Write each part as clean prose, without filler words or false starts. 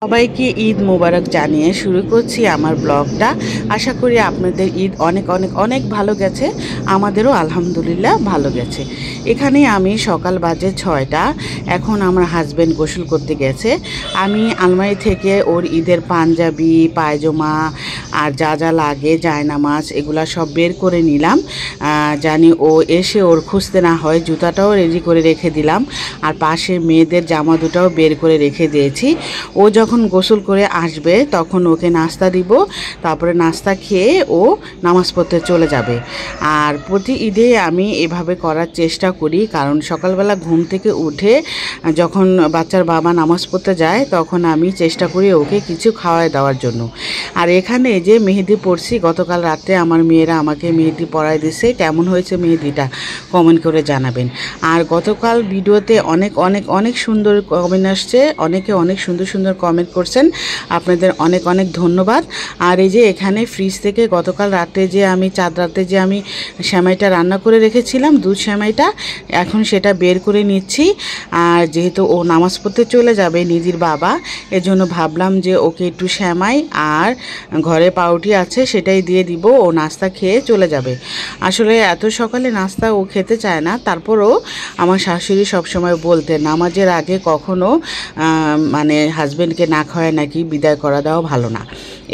সবাইকে ঈদ মোবারক জানিয়ে শুরু করছি আমার ব্লগটা। আশা করি আপনাদের ঈদ অনেক অনেক অনেক ভালো গেছে, আমাদেরও আলহামদুলিল্লাহ ভালো গেছে। এখানে আমি সকাল বাজে 6টা, এখন আমার হাজব্যান্ড গোসল করতে গেছে। আমি আলমারি থেকে ওর ঈদের পাঞ্জাবি, পায়জামা আর যা যা লাগে জায়নামাজ এগুলা সব বের করে নিলাম, জানি ও এসে ওর খুঁজতে না হয়। জুতাটাও রেডি করে রেখে দিলাম, আর পাশে মেয়েদের জামা দুটাও বের করে রেখে দিয়েছি। ও যখন গোসল করে আসবে তখন ওকে নাস্তা দিব, তারপরে নাস্তা খেয়ে ও নামাজ পড়তে চলে যাবে। আর প্রতি ঈদে আমি এভাবে করার চেষ্টা করি, কারণ সকালবেলা ঘুম থেকে উঠে যখন বাচ্চার বাবা নামাজ পড়তে যায় তখন আমি চেষ্টা করি ওকে কিছু খাওয়ায় দেওয়ার জন্য। আর এখানে যে মেহেদি পড়ছি, গতকাল রাতে আমার মেয়েরা আমাকে মেহেদি পরায় দিছে। কেমন হয়েছে মেহেদিটা কমেন্ট করে জানাবেন। আর গতকাল ভিডিওতে অনেক অনেক অনেক সুন্দর কমেন্ট আসছে, অনেকে অনেক সুন্দর সুন্দর কমেন্ট করছেন, আপনাদের অনেক অনেক ধন্যবাদ। আর এই যে এখানে ফ্রিজ থেকে গতকাল রাতে যে আমি চাঁদ রাতে যে আমি সেমাইটা রান্না করে রেখেছিলাম, দুধ সেমাইটা, এখন সেটা বের করে নিচ্ছি। আর যেহেতু ও নামাজ পড়তে চলে যাবে নিধির বাবা, এজন্য ভাবলাম যে ওকে একটু সেমাই আর ঘরে পাউরুটি আছে সেটাই দিয়ে দিব, ও নাস্তা খেয়ে চলে যাবে। আসলে এত সকালে নাস্তা ও খেতে চায় না, তারপরও আমার শাশুড়ি সবসময় বলতেন নামাজের আগে কখনো মানে হাজব্যান্ডকে না খাওয়ায় নাকি বিদায় করা দেওয়া ভালো না।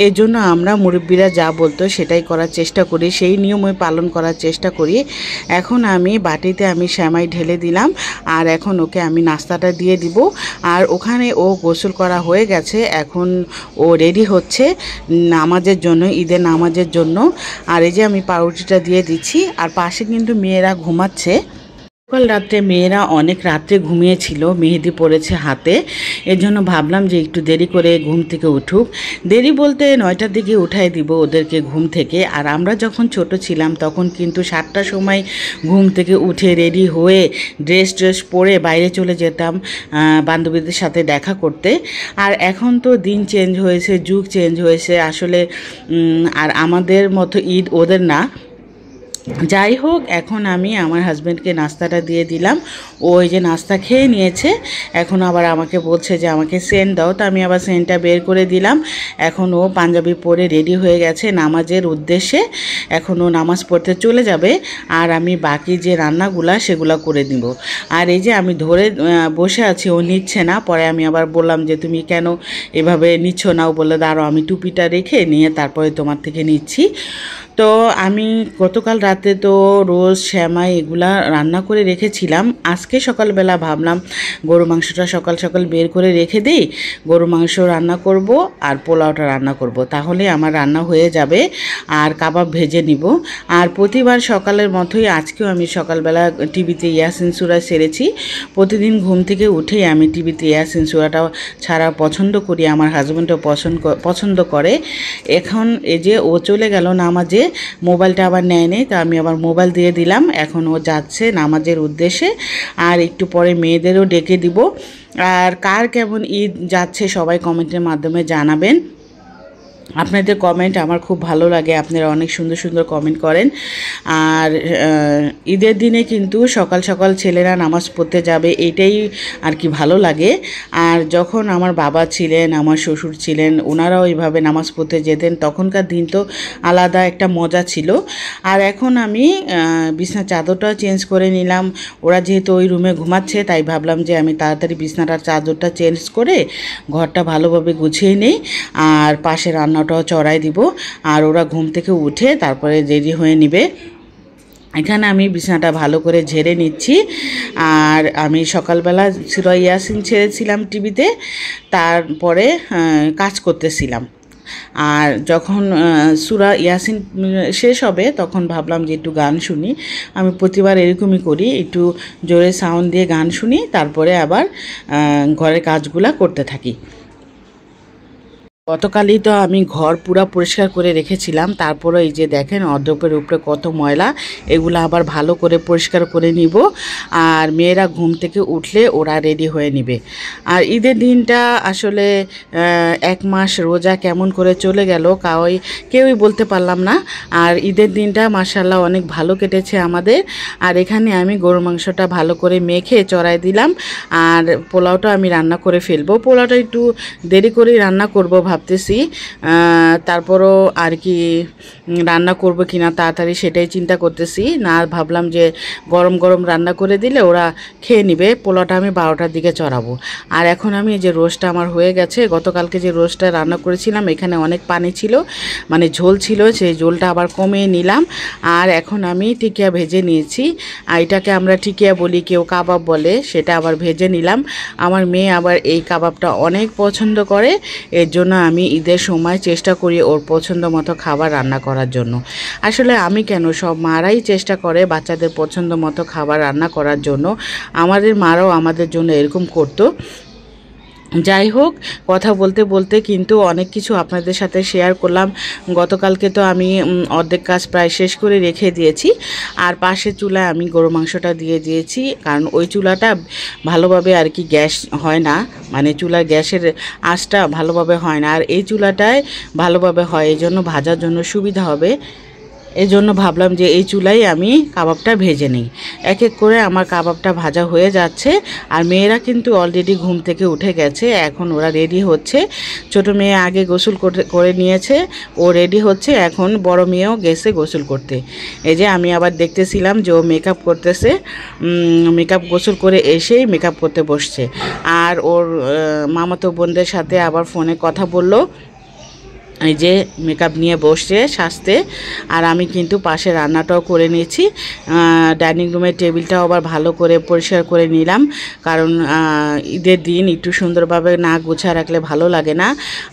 এই জন্য আমরা মুরব্বীরা যা বলতো সেটাই করার চেষ্টা করি, সেই নিয়মই পালন করার চেষ্টা করি। এখন আমি বাটিতে আমি সেমাই ঢেলে দিলাম, আর এখন ওকে আমি নাস্তাটা দিয়ে দিব। আর ওখানে ও গোসল করা হয়ে গেছে, এখন ও রেডি হচ্ছে নামাজের জন্য, ঈদের নামাজের জন্য। আর এই যে আমি পাউরুটিটা দিয়ে দিচ্ছি, আর পাশে কিন্তু মেয়েরা ঘুমাচ্ছে। সকাল রাত্রে মেয়েরা অনেক রাত্রে ঘুমিয়েছিল, মেহেদি পড়েছে হাতে, এর জন্য ভাবলাম যে একটু দেরি করে ঘুম থেকে উঠুক। দেরি বলতে 9টার দিকে উঠাই দিব ওদেরকে ঘুম থেকে। আর আমরা যখন ছোট ছিলাম তখন কিন্তু 7টার সময় ঘুম থেকে উঠে রেডি হয়ে ড্রেস পরে বাইরে চলে যেতাম বান্ধবীদের সাথে দেখা করতে। আর এখন তো দিন চেঞ্জ হয়েছে, যুগ চেঞ্জ হয়েছে আসলে। আর আমাদের মতো ঈদ ওদের না। যাই হোক, এখন আমি আমার হাজব্যান্ডকে নাস্তাটা দিয়ে দিলাম, ও ওই যে নাস্তা খেয়ে নিয়েছে। এখন আবার আমাকে বলছে যে আমাকে সেন্ট দাও, তো আমি আবার সেন্টটা বের করে দিলাম। এখন ও পাঞ্জাবি পরে রেডি হয়ে গেছে নামাজের উদ্দেশ্যে, এখন ও নামাজ পড়তে চলে যাবে। আর আমি বাকি যে রান্নাগুলা সেগুলা করে দিব। আর এই যে আমি ধরে বসে আছি, ও নিচ্ছে না। পরে আমি আবার বললাম যে তুমি কেন এভাবে নিচ্ছ না? ও বললো দাঁড়াও আমি টুপিটা রেখে নিয়ে তারপরে তোমার থেকে নিচ্ছি। তো আমি গতকাল রাতে তো রোজ সেমাই এগুলা রান্না করে রেখেছিলাম। আজকে সকালবেলা ভাবলাম গরু মাংসটা সকাল সকাল বের করে রেখে দিই, গরু মাংস রান্না করব আর পোলাওটা রান্না করব, তাহলে আমার রান্না হয়ে যাবে। আর কাবাব ভেজে নিব। আর প্রতিবার সকালের মতোই আজকেও আমি সকালবেলা টিভিতে ইয়াসিন সূরা সেরেছি। প্রতিদিন ঘুম থেকে উঠেই আমি টিভিতে ইয়াসিন সূরাটা ছাড়া পছন্দ করি, আমার হাজব্যান্ডও পছন্দ করে। এখন এই যে ও চলে গেল নামাজে, মোবাইলটা আবার নেয় নেই, তো আমি আবার মোবাইল দিয়ে দিলাম। এখন ও যাচ্ছে নামাজের উদ্দেশ্যে। আর একটু পরে মেয়েদেরও ডেকে দিব। আর কার কেমন ঈদ যাচ্ছে সবাই কমেন্টের মাধ্যমে জানাবেন। আপনাদের কমেন্ট আমার খুব ভালো লাগে, আপনারা অনেক সুন্দর সুন্দর কমেন্ট করেন। আর ঈদের দিনে কিন্তু সকাল সকাল ছেলেরা নামাজ পড়তে যাবে, এটাই আর কি ভালো লাগে। আর যখন আমার বাবা ছিলেন, আমার শ্বশুর ছিলেন, ওনারাও এইভাবে নামাজ পড়তে যেতেন, তখনকার দিন তো আলাদা একটা মজা ছিল। আর এখন আমি বিছনার চাদরটাও চেঞ্জ করে নিলাম। ওরা যেহেতু ওই রুমে ঘুমাচ্ছে, তাই ভাবলাম যে আমি তাড়াতাড়ি বিছনাটার চাদরটা চেঞ্জ করে ঘরটা ভালোভাবে গুছিয়ে নিই, আর পাশে রান্নাটাও চড়াই দিব। আর ওরা ঘুম থেকে উঠে তারপরে রেডি হয়ে নিবে। এখানে আমি বিছানাটা ভালো করে ঝেড়ে নিচ্ছি। আর আমি সকালবেলা সূরা ইয়াসিন ছেড়েছিলাম টিভিতে, তারপরে কাজ করতেছিলাম। আর যখন সূরা ইয়াসিন শেষ হবে তখন ভাবলাম যে একটু গান শুনি। আমি প্রতিবার এরকমই করি, একটু জোরে সাউন্ড দিয়ে গান শুনি, তারপরে আবার ঘরের কাজগুলা করতে থাকি। গতকালই তো আমি ঘর পুরো পরিষ্কার করে রেখেছিলাম, তারপরে এই যে দেখেন অর্ধেকের উপরে কত ময়লা, এগুলো আবার ভালো করে পরিষ্কার করে নিব। আর মেয়েরা ঘুম থেকে উঠলে ওরা রেডি হয়ে নিবে। আর ঈদের দিনটা আসলে 1 মাস রোজা কেমন করে চলে গেল কেউই বলতে পারলাম না। আর ঈদের দিনটা মাশাআল্লাহ অনেক ভালো কেটেছে আমাদের। আর এখানে আমি গরু মাংসটা ভালো করে মেখে চড়াই দিলাম, আর পোলাওটা আমি রান্না করে ফেলবো। পোলাওটা একটু দেরি করেই রান্না করব ভাবতেছি, তারপরও আর কি রান্না করব কিনা তাড়াতাড়ি সেটাই চিন্তা করতেছি। না ভাবলাম যে গরম গরম রান্না করে দিলে ওরা খেয়ে নিবে। পোলাওটা আমি 12টার দিকে চড়াবো। আর এখন আমি যে রোস্টটা আমার হয়ে গেছে, গতকালকে যে রোস্টটা রান্না করেছিলাম এখানে অনেক পানি ছিল, মানে ঝোল ছিল, সেই ঝোলটা আবার কমিয়ে নিলাম। আর এখন আমি টিকিয়া ভেজে নিয়েছি, আর এটাকে আমরা টিকিয়া বলি, কেউ কাবাব বলে, সেটা আবার ভেজে নিলাম। আমার মেয়ে আবার এই কাবাবটা অনেক পছন্দ করে, এর জন্য আমি ঈদের সময় চেষ্টা করি ওর পছন্দ মতো খাবার রান্না করার জন্য। আসলে আমি কেন, সব মারাই চেষ্টা করে বাচ্চাদের পছন্দ মতো খাবার রান্না করার জন্য। আমাদের মারাও আমাদের জন্য এরকম করতো। যাই হোক, কথা বলতে বলতে কিন্তু অনেক কিছু আপনাদের সাথে শেয়ার করলাম। গতকালকে তো আমি অর্ধেক কাজ প্রায় শেষ করে রেখে দিয়েছি। আর পাশের চুলায় আমি গরু মাংসটা দিয়ে দিয়েছি, কারণ ওই চুলাটা ভালোভাবে আর কি গ্যাস হয় না, মানে চুলার গ্যাসের আঁচটা ভালোভাবে হয় না। আর এই চুলাটায় ভালোভাবে হয়, এই জন্য ভাজার জন্য সুবিধা হবে। এই জন্য ভাবলাম যে এই চুলায় আমি কাবাবটা ভেজে নিই। এক এক করে আমার কাবাবটা ভাজা হয়ে যাচ্ছে। আর মেয়েরা কিন্তু অলরেডি ঘুম থেকে উঠে গেছে, এখন ওরা রেডি হচ্ছে। ছোট মেয়ে আগে গোসল করে নিয়েছে, ও রেডি হচ্ছে। এখন বড় মেয়েও গেছে গোসল করতে। এই যে আমি আবার দেখতেছিলাম যে ও মেকআপ করতেছে, মেকআপ গোসল করে এসেই মেকআপ করতে বসছে। আর ওর মামাতো বোনদের সাথে আবার ফোনে কথা বললো, এই যে মেকআপ নিয়ে বসছে সাজতে। আর আমি কিন্তু পাশে রান্নাটাও করে নিয়েছি। ডাইনিং রুমের টেবিলটাও আবার ভালো করে পরিষ্কার করে নিলাম, কারণ ঈদের দিন একটু সুন্দরভাবে না গুছা রাখলে ভালো লাগে না।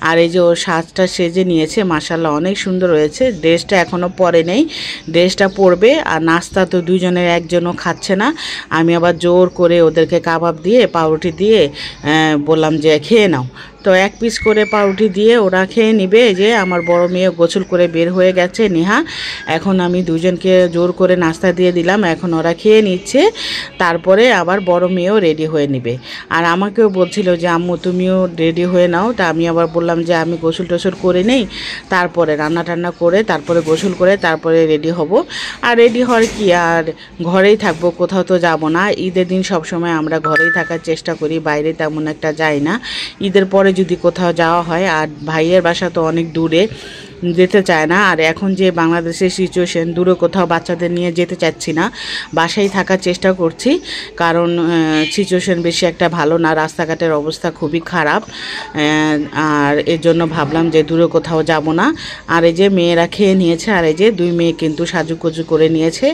আর এই যে ও সাজটা সেজে নিয়েছে, মাশাআল্লাহ অনেক সুন্দর হয়েছে। ড্রেসটা এখনও পরে নেই, ড্রেসটা পরবে। আর নাস্তা তো দুজনের একজনও খাচ্ছে না, আমি আবার জোর করে ওদেরকে কাবাব দিয়ে পাউরুটি দিয়ে বললাম যে খেয়ে নাও। তো 1 পিস করে পাউরুটি দিয়ে ওরা খেয়ে নিবে। যে আমার বড় মেয়ে গোসল করে বের হয়ে গেছে নেহা, এখন আমি দুজনকে জোর করে নাস্তা দিয়ে দিলাম, এখন ওরা খেয়ে নিচ্ছে। তারপরে আবার বড় মেয়েও রেডি হয়ে নেবে। আর আমাকেও বলছিল যে আম্মু তুমিও রেডি হয়ে নাও। তা আমি আবার বললাম যে আমি গোসল টোসল করে নেই, তারপরে রান্না টান্না করে তারপরে গোসল করে তারপরে রেডি হব। আর রেডি হওয়ার কি, আর ঘরেই থাকবো, কোথাও তো যাব না। ঈদের দিন সবসময় আমরা ঘরেই থাকার চেষ্টা করি, বাইরে তেমন একটা যাই না। ঈদের পরে যদি কোথাও যাওয়া হয়, আর ভাইয়ের বাসা তো অনেক দূরে, যেতে চায় না। আর এখন যে বাংলাদেশের সিচুয়েশন, দূরে কোথাও বাচ্চাদের নিয়ে যেতে চাচ্ছি না, বাসায় থাকার চেষ্টা করছি, কারণ সিচুয়েশন বেশি একটা ভালো না, রাস্তাঘাটের অবস্থা খুবই খারাপ। আর এর জন্য ভাবলাম যে দূরে কোথাও যাব না। আর এই যে মেয়েরা খেয়ে নিয়েছে, আর এই যে 2 মেয়ে কিন্তু সাজুগুজু করে নিয়েছে।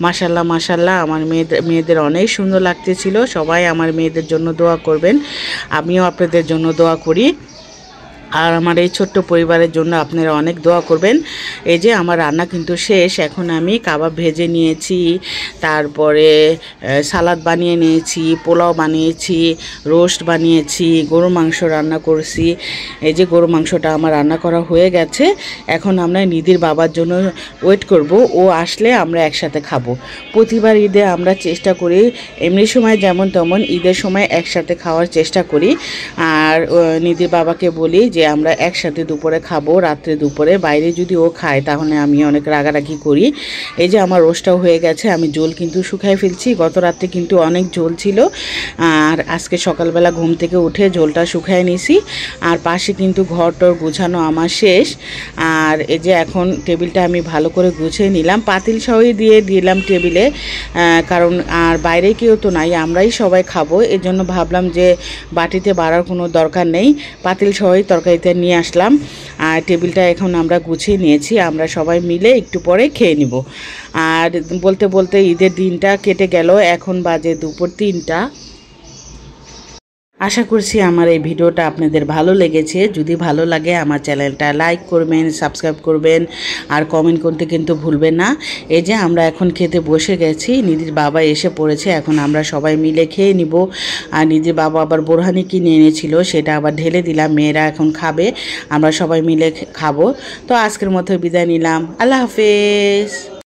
মাশাল্লাহ মাশাল্লাহ, আমার মেয়েদের অনেক সুন্দর লাগতেছিল। সবাই আমার মেয়েদের জন্য দোয়া করবেন, আমিও আপনাদের জন্য দোয়া করি। আর আমার এই ছোট্ট পরিবারের জন্য আপনারা অনেক দোয়া করবেন। এই যে আমার রান্না কিন্তু শেষ, এখন আমি কাবাব ভেজে নিয়েছি, তারপরে সালাদ বানিয়ে নিয়েছি, পোলাও বানিয়েছি, রোস্ট বানিয়েছি, গরু মাংস রান্না করছি। এই যে গরু মাংসটা আমার রান্না করা হয়ে গেছে। এখন আমরা নিধির বাবার জন্য ওয়েট করব, ও আসলে আমরা একসাথে খাবো। প্রতিবার ঈদে আমরা চেষ্টা করি, এমনি সময় যেমন তেমন ঈদের সময় একসাথে খাওয়ার চেষ্টা করি। আর নিধির বাবাকে বলি যে আমরা একসাথে দুপুরে খাবো, রাত্রে দুপুরে। বাইরে যদি ও খায় তাহলে আমি অনেক রাগারাগি করি। এই যে আমার রোস্টটাও হয়ে গেছে, আমি ঝোল কিন্তু শুকাই ফেলছি। গত রাত্রে কিন্তু অনেক ঝোল ছিল, আর আজকে সকালবেলা ঘুম থেকে উঠে ঝোলটা শুকাই নিছি। আর পাশে কিন্তু ঘরটর গুছানো আমার শেষ। আর এই যে এখন টেবিলটা আমি ভালো করে গুছিয়ে নিলাম, পাতিল সহই দিয়ে দিলাম টেবিলে, কারণ আর বাইরে কেউ তো নাই, আমরাই সবাই খাবো। এই জন্য ভাবলাম যে বাটিতে বাড়ার কোনো দরকার নেই, পাতিল সহই তরকারিতে নিয়ে আসলাম। আর টেবিলটা এখন আমরা গুছিয়ে নিয়েছি, আমরা সবাই মিলে একটু পরে খেয়ে নিব। আর বলতে বলতে ঈদের দিনটা কেটে গেল, এখন বাজে দুপুর 3টা। আশা করছি আমার এই ভিডিওটা আপনাদের ভালো লেগেছে। যদি ভালো লাগে আমার চ্যানেলটা লাইক করবেন, সাবস্ক্রাইব করবেন আর কমেন্ট করতে কিন্তু ভুলবেন না। এই যে আমরা এখন খেতে বসে গেছি, নিধির বাবা এসে পড়েছে, এখন আমরা সবাই মিলে খেয়ে নিব। আর নিধির বাবা আবার বোরহানি কিনে এনেছিল, সেটা আবার ঢেলে দিলাম, মেয়েরা এখন খাবে, আমরা সবাই মিলে খাবো। তো আজকের মতো বিদায় নিলাম, আল্লাহ হাফেজ।